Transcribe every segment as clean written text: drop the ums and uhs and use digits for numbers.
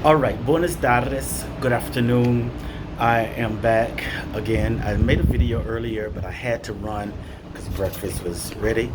All right, buenos tardes, good afternoon. I am back again. I made a video earlier, but I had to run because breakfast was ready.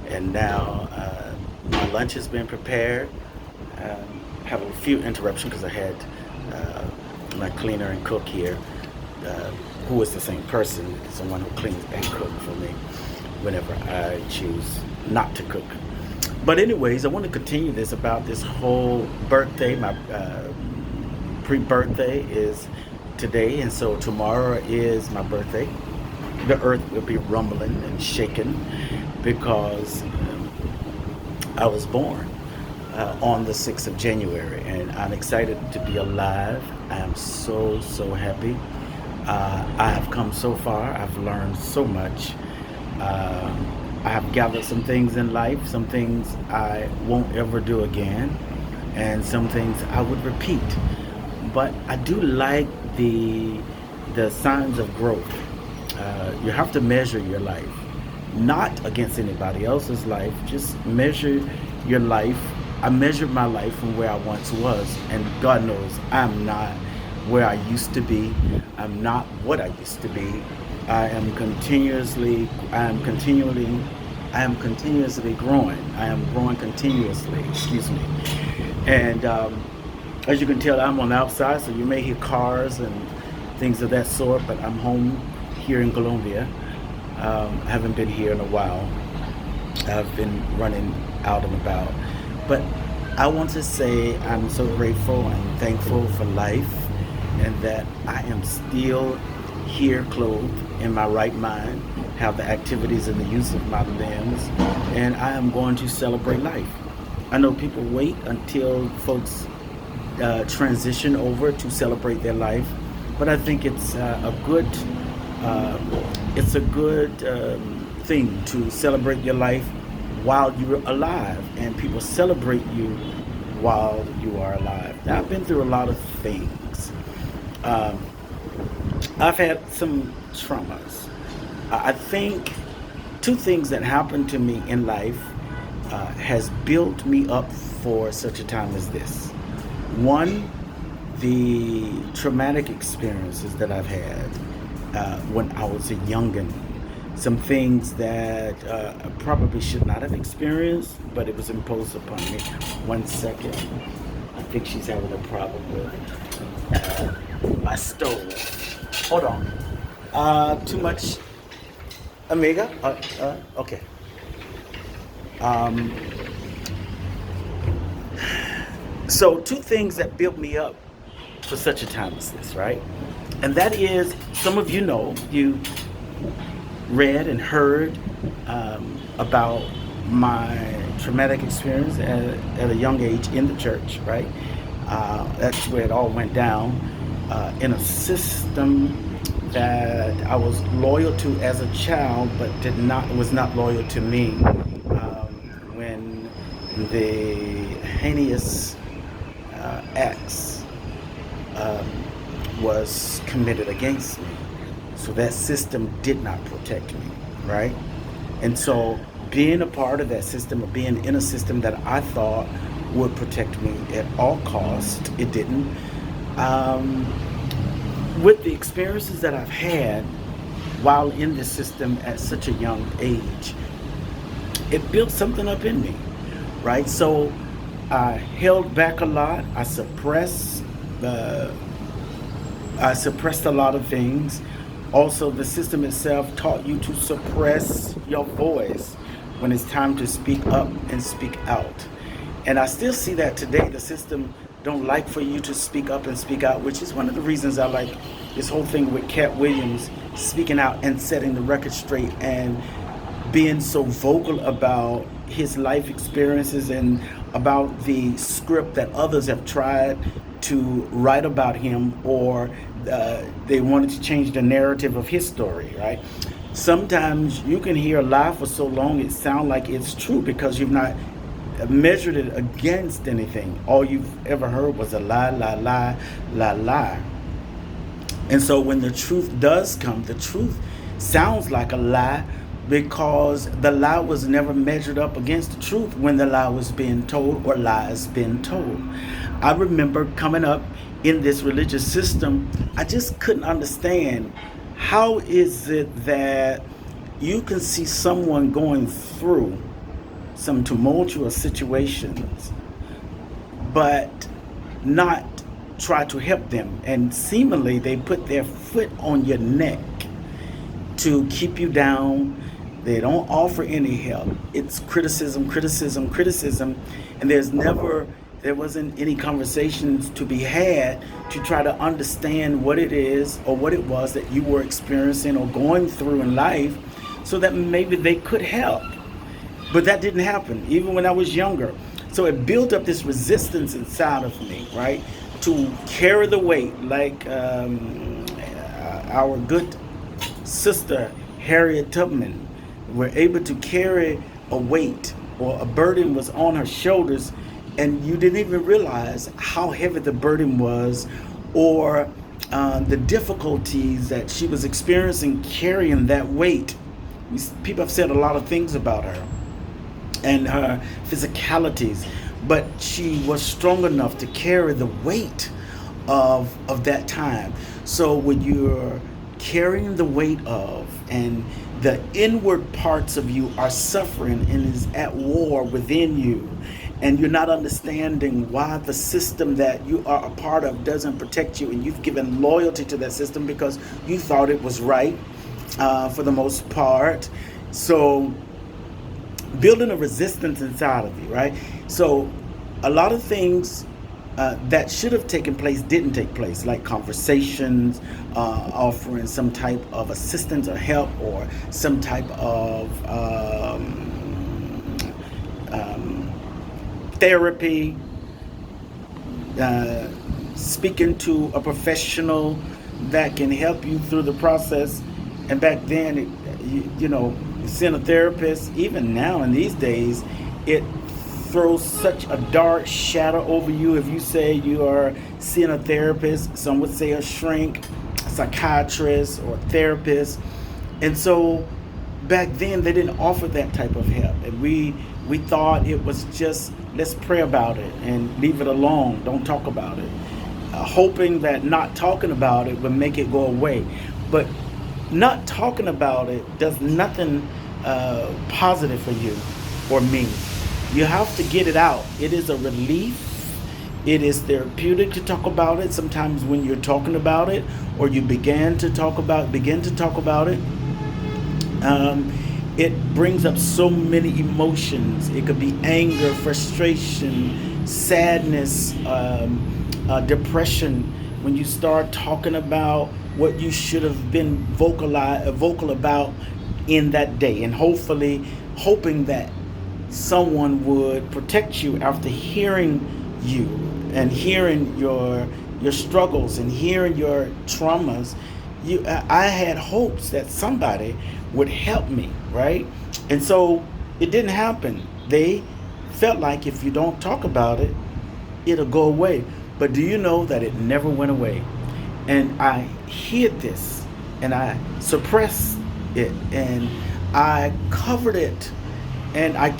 And now my lunch has been prepared. Have a few interruptions because I had uh, my cleaner and cook here, uh, who is the same person, someone who cleans and cooks for me whenever I choose not to cook. But anyways, I want to continue this about this whole birthday. My pre-birthday is today, and so tomorrow is my birthday. The earth will be rumbling and shaking because I was born on the 6th of January, and I'm excited to be alive. I am so happy. I have come so far. I've learned so much. I have gathered some things in life, some things I won't ever do again, and some things I would repeat. But I do like the signs of growth. You have to measure your life, not against anybody else's life. Just measure your life. I measured my life from where I once was, and God knows I'm not where I used to be. I'm not what I used to be. I am continuously. I am continually. I am continuously growing. I am growing continuously. Excuse me. And as you can tell, I'm on the outside, so you may hear cars and things of that sort. But I'm home here in Colombia. I haven't been here in a while. I've been running out and about. But I want to say I'm so grateful and thankful for life and that I am still here clothed in my right mind, have the activities and the use of my limbs, and I am going to celebrate life. I know people wait until folks transition over to celebrate their life, but I think uh, it's a good thing to celebrate your life while you're alive, and people celebrate you while you are alive. Now, I've been through a lot of things. Um, I've had some traumas. I think two things that happened to me in life has built me up for such a time as this. One, the traumatic experiences that I've had when I was a youngin'. Some things that I probably should not have experienced, but it was imposed upon me. 1 second. I think she's having a problem with my stove. Hold on. Too much, amiga? Okay. Um, so, two things that built me up for such a time as this, right? And that is, some of you know, you read and heard about my traumatic experience at a young age in the church, right? That's where it all went down in a system that I was loyal to as a child, but did not was not loyal to me when the heinous acts was committed against me. So that system did not protect me, right? And so being a part of that system or being in a system that I thought would protect me at all costs, it didn't. Um, with the experiences that I've had while in this system at such a young age, it built something up in me, right? So I held back a lot. Uh, I suppressed a lot of things. Also, the system itself taught you to suppress your voice when it's time to speak up and speak out. And I still see that today. The system don't like for you to speak up and speak out, which is one of the reasons I like this whole thing with Cat Williams speaking out and setting the record straight and being so vocal about his life experiences and about the script that others have tried to write about him, or they wanted to change the narrative of his story, right? Sometimes you can hear a lie for so long it sounds like it's true because you've not measured it against anything. All you've ever heard was a lie, lie, lie, lie, lie. And so when the truth does come, the truth sounds like a lie because the lie was never measured up against the truth when the lie was being told or lies being told. I remember coming up in this religious system, I just couldn't understand how is it that you can see someone going through some tumultuous situations, but not try to help them. And seemingly, they put their foot on your neck to keep you down. They don't offer any help. It's criticism, criticism, criticism, and there wasn't any conversations to be had to try to understand what it is or what it was that you were experiencing or going through in life, so that maybe they could help. But that didn't happen, even when I was younger. So it built up this resistance inside of me, right? To carry the weight, like our good sister Harriet Tubman were able to carry a weight, or a burden was on her shoulders, and you didn't even realize how heavy the burden was, or the difficulties that she was experiencing carrying that weight. People have said a lot of things about her and her physicalities, but she was strong enough to carry the weight of that time. So when you're carrying the weight of, and the inward parts of you are suffering and is at war within you, and you're not understanding why the system that you are a part of doesn't protect you, and you've given loyalty to that system because you thought it was right, for the most part. So building a resistance inside of you, right? So a lot of things that should have taken place didn't take place, like conversations, offering some type of assistance or help, or some type of therapy, speaking to a professional that can help you through the process. And back then, seeing a therapist, even now in these days, it throws such a dark shadow over you. If you say you are seeing a therapist, some would say a shrink, a psychiatrist, or a therapist. And so back then they didn't offer that type of help, and we thought it was just, let's pray about it and leave it alone, don't talk about it, hoping that not talking about it would make it go away. But not talking about it does nothing positive for you or me. You have to get it out. It is a relief. It is therapeutic to talk about it. Sometimes when you're talking about it, or you begin to talk about it, it brings up so many emotions. It could be anger, frustration, sadness, depression. When you start talking about what you should have been vocal about in that day, and hopefully hoping that someone would protect you after hearing you, and hearing your struggles, and hearing your traumas. I had hopes that somebody would help me, right? And so it didn't happen. They felt like if you don't talk about it, it'll go away. But do you know that it never went away? And I hid this, and I suppressed it, and I covered it, and I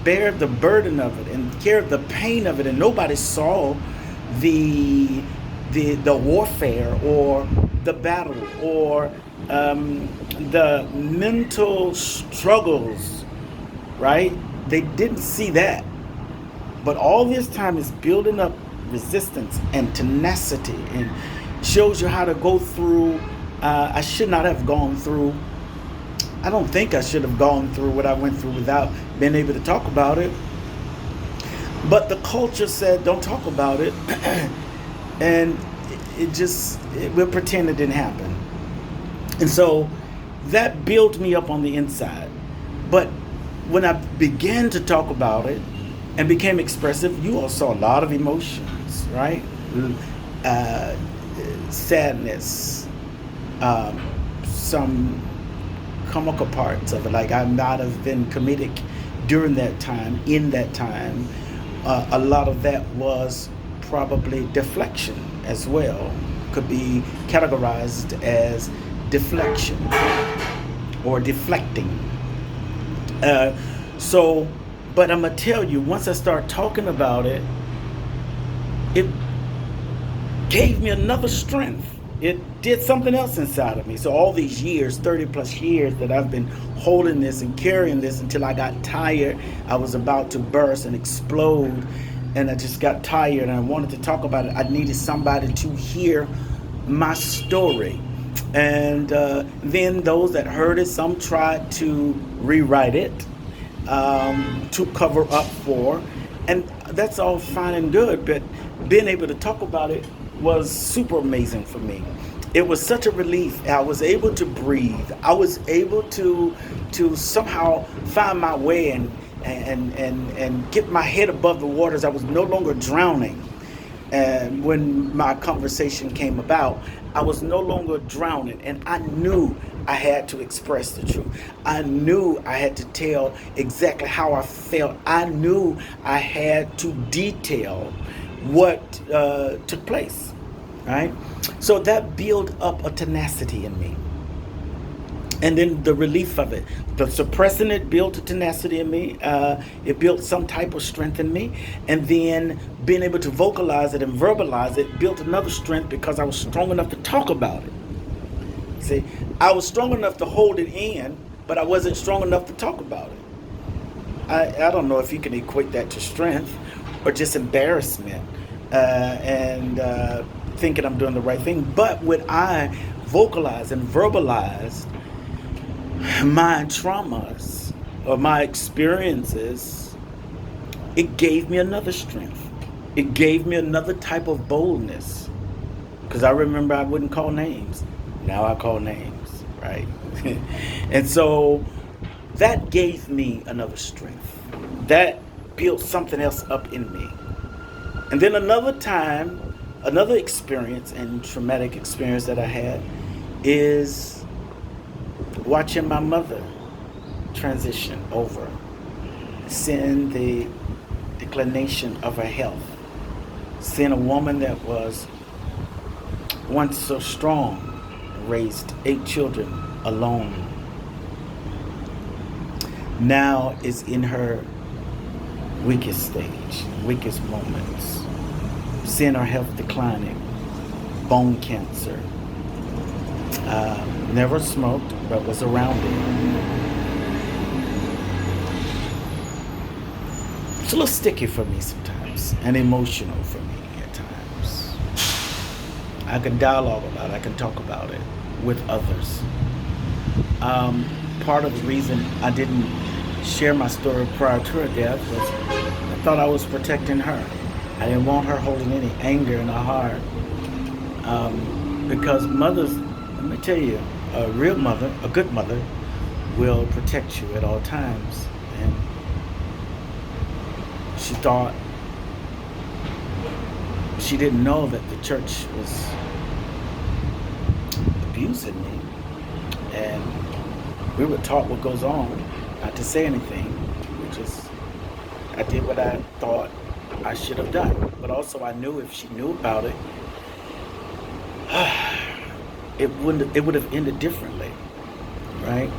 bared the burden of it, and carried the pain of it, and nobody saw the warfare, or the battle, or the mental struggles, right? They didn't see that. But all this time is building up resistance and tenacity, and shows you how to go through. I should not have gone through. I don't think I should have gone through what I went through without being able to talk about it. But the culture said, don't talk about it. And we'll pretend it didn't happen. And so that built me up on the inside. But when I began to talk about it and became expressive, you all saw a lot of emotions, right? Sadness, some comical parts of it, like I might have been comedic during that time, in that time. A lot of that was probably deflection as well, could be categorized as deflection or deflecting. But I'm gonna tell you, once I start talking about it, it gave me another strength. It did something else inside of me. So all these years, 30 plus years that I've been holding this and carrying this until I got tired. I was about to burst and explode, and I just got tired and I wanted to talk about it. I needed somebody to hear my story. And then those that heard it, some tried to rewrite it, to cover up for. And that's all fine and good, but being able to talk about it was super amazing for me. It was such a relief. I was able to breathe. I was able to somehow find my way and get my head above the waters. I was no longer drowning. And when my conversation came about, I was no longer drowning, and I knew I had to express the truth. I knew I had to tell exactly how I felt. I knew I had to detail what took place, right? So that built up a tenacity in me. And then the relief of it, the suppressing it built a tenacity in me. It built some type of strength in me. And then being able to vocalize it and verbalize it built another strength because I was strong enough to talk about it. See, I was strong enough to hold it in, but I wasn't strong enough to talk about it. I don't know if you can equate that to strength or just embarrassment, and thinking I'm doing the right thing. But when I vocalized and verbalized my traumas or my experiences, it gave me another strength. It gave me another type of boldness. Because I remember I wouldn't call names. Now I call names, right? And so that gave me another strength. That built something else up in me. And then another time, another experience and traumatic experience that I had is watching my mother transition over, seeing the declination of her health, seeing a woman that was once so strong, raised 8 children alone, now is in her weakest stage, weakest moments, seeing her health declining, bone cancer, never smoked, but was around it. It's a little sticky for me sometimes, and emotional for me at times. I can dialogue about it, I can talk about it with others. Part of the reason I didn't share my story prior to her death was I thought I was protecting her. I didn't want her holding any anger in her heart. Because mothers, let me tell you, a real mother, a good mother, will protect you at all times. And she thought, she didn't know that the church was abusing me. And we were taught what goes on, not to say anything, which is, I did what I thought I should have done. But also I knew if she knew about it, it would have ended differently, right?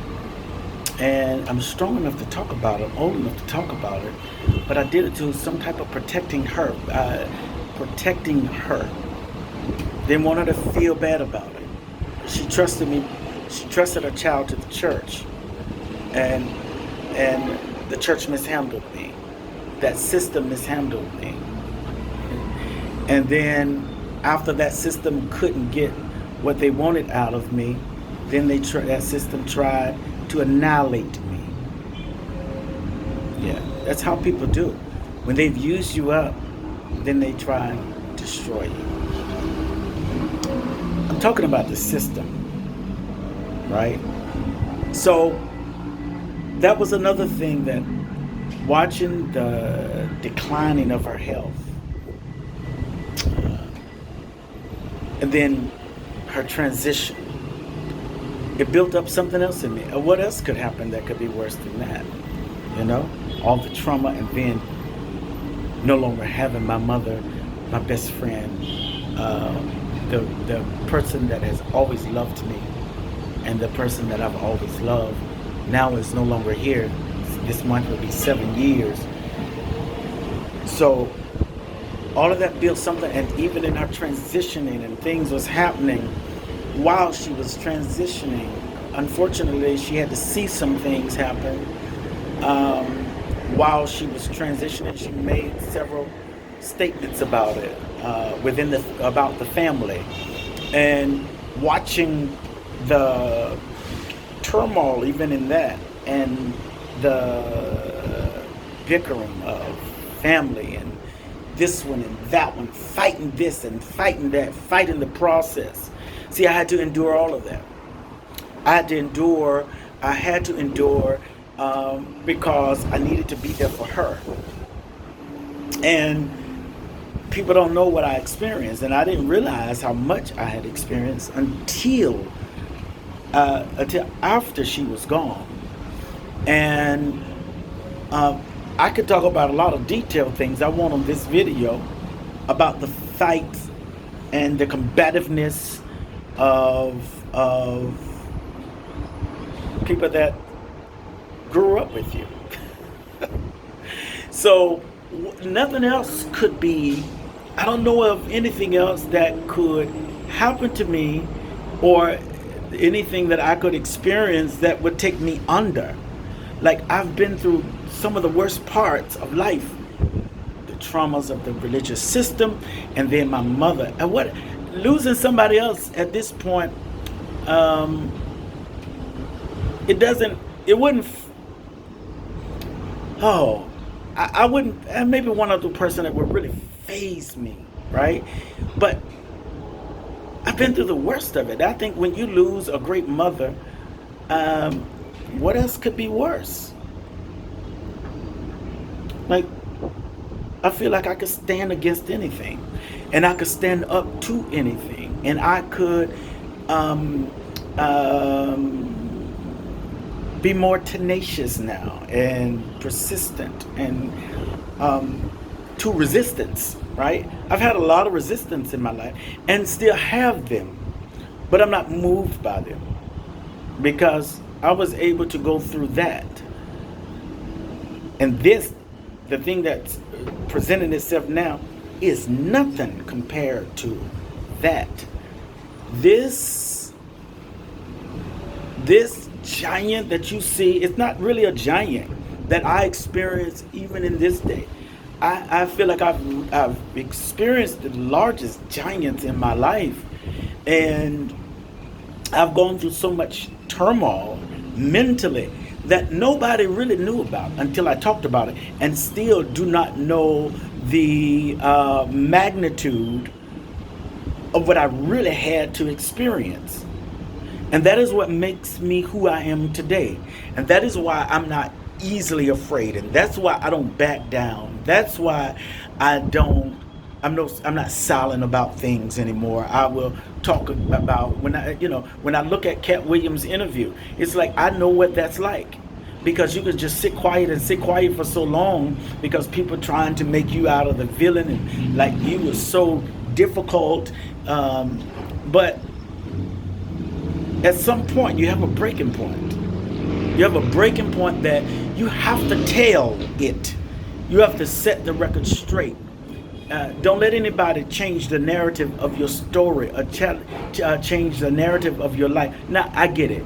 And I'm strong enough to talk about it, old enough to talk about it, but I did it to some type of protecting her. Didn't want her to feel bad about it. She trusted me. She trusted her child to the church, and the church mishandled me. That system mishandled me. And then after that system couldn't get what they wanted out of me, then that system tried to annihilate me. Yeah, that's how people do. When they've used you up, then they try and destroy you. I'm talking about the system, right? So that was another thing, that watching the declining of her health, and then her transition, it built up something else in me. What else could happen that could be worse than that? You know, all the trauma, and then no longer having my mother, my best friend, the person that has always loved me, and the person that I've always loved, now is no longer here. This month will be 7 years. So all of that built something. And even in her transitioning and things was happening while she was transitioning, unfortunately she had to see some things happen um, while she was transitioning. She made several statements about it, within the about the family, and watching the turmoil even in that, and the bickering of family, and this one and that one fighting this and fighting that, fighting the process. See, I had to endure all of that. I had to endure. I had to endure because I needed to be there for her. And people don't know what I experienced, and I didn't realize how much I had experienced until after she was gone. And I could talk about a lot of detailed things I want on this video about the fights and the combativeness of people that grew up with you. So nothing else could be, I don't know of anything else that could happen to me, or anything that I could experience that would take me under. Like, I've been through some of the worst parts of life, the traumas of the religious system, and then my mother. And what, losing somebody else at this point, it doesn't, it wouldn't, oh, I wouldn't, and maybe one other person that would really faze me, right? But I've been through the worst of it. I think when you lose a great mother, what else could be worse? Like, I feel like I could stand against anything, and I could stand up to anything, and I could be more tenacious now and persistent, and to resistance, right? I've had a lot of resistance in my life and still have them, but I'm not moved by them because I was able to go through that. And this, the thing that's presenting itself now, is nothing compared to that. This giant that you see, it's not really a giant that I experience even in this day. I feel like I've experienced the largest giants in my life, and I've gone through so much turmoil mentally that nobody really knew about until I talked about it, and still do not know the magnitude of what I really had to experience. And that is what makes me who I am today. And that is why I'm not easily afraid. And that's why I don't back down. That's why I'm not silent about things anymore. I will talk about, when I look at Cat Williams' interview, it's like I know what that's like. Because you can just sit quiet for so long because people trying to make you out of the villain, and like you were so difficult. But at some point you have a breaking point. You have a breaking point that you have to tell it. You have to set the record straight. Don't let anybody change the narrative of your story or change the narrative of your life. Now, I get it.